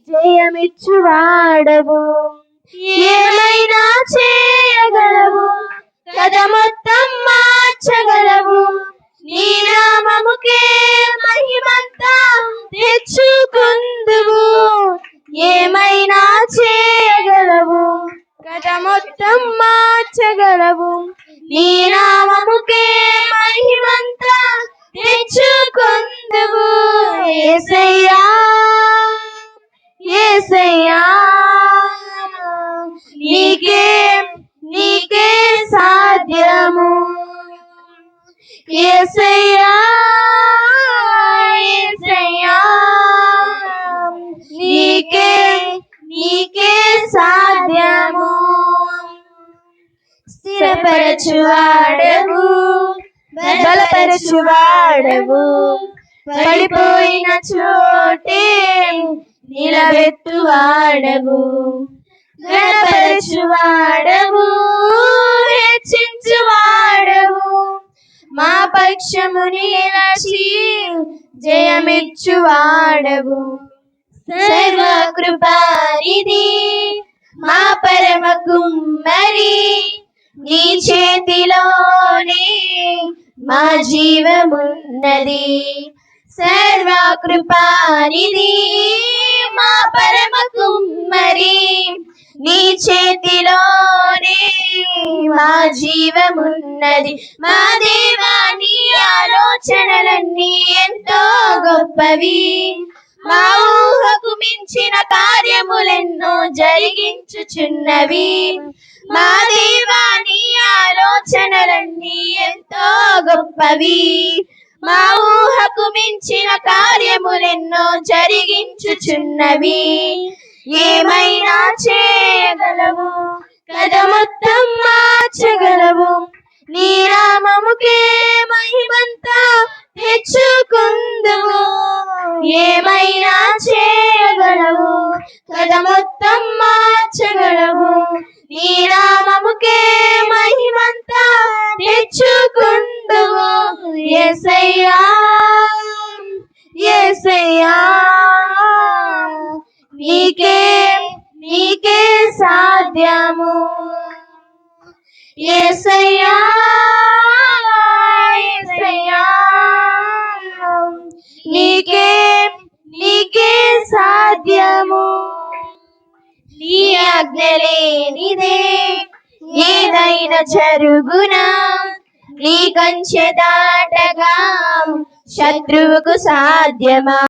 జయమిచ్చువాడవు. ఏమైనా చేయగలవు, కథ మొత్తం మార్చగలవు. నీ నామముకే మహిమంతా తెచ్చుకుందువు. ఏమైనా చేయగలవు, కథ మొత్తం మార్చగలవు. నీ నామముకే మహిమంతా తెచ్చుకుందువు. యేసయ్యా యేసయ్యా, నీకే నీకే సాధ్యము. యేసయ్యా యేసయ్యా, నీకే నీకే సాధ్యము. స్థిరపరచువాడవు, బలపరచువాడవు. పడిపోయిన చోటే నిలబెట్టువాడవు. గణపరచువాడవు, హెచ్చించువాడవు. మా పక్షము నిలచి జయమిచ్చువాడవు. సర్వకృపానిధి మా పరమ కుమ్మరి, నీ చేతిలోనే మా జీవమున్నది. సర్వకృపానిధి మా పరమ కుమ్మరి, నీ చేతిలోనే మా జీవమున్నది. మా దేవా, నీ ఆలోచనలన్నీ ఎంతో గొప్పవి. మా ఊహకు మించిన కార్యములెన్నో జరిగించుచున్నవి. మా దేవా, నీ ఆలోచనలన్నీ ఎంతో గొప్పవి. మా ఊహకు మించిన కార్యములెన్నో జరిగించుచున్నవి. ఏమైనా చేయగలవు, కథ మొత్తం మార్చగలవు. నీ నామముకే మహిమంతా తెచ్చుకుందువు. ఏమైనా చేయగలవు, కథ మొత్తం మార్చగలవు. నీ నామముకే మహిమంతా తెచ్చుకుందువు. యేసయ్యా యేసయ్యా, నీకే నీకే సాధ్యము. యేసయ్యా యేసయ్యా, నీకే నీకే సాధ్యము. నీ ఆజ్ఞ లేనిదే ఏదైనా జరుగునా. నీ కంచె దాటగా శత్రువుకు సాధ్యమా?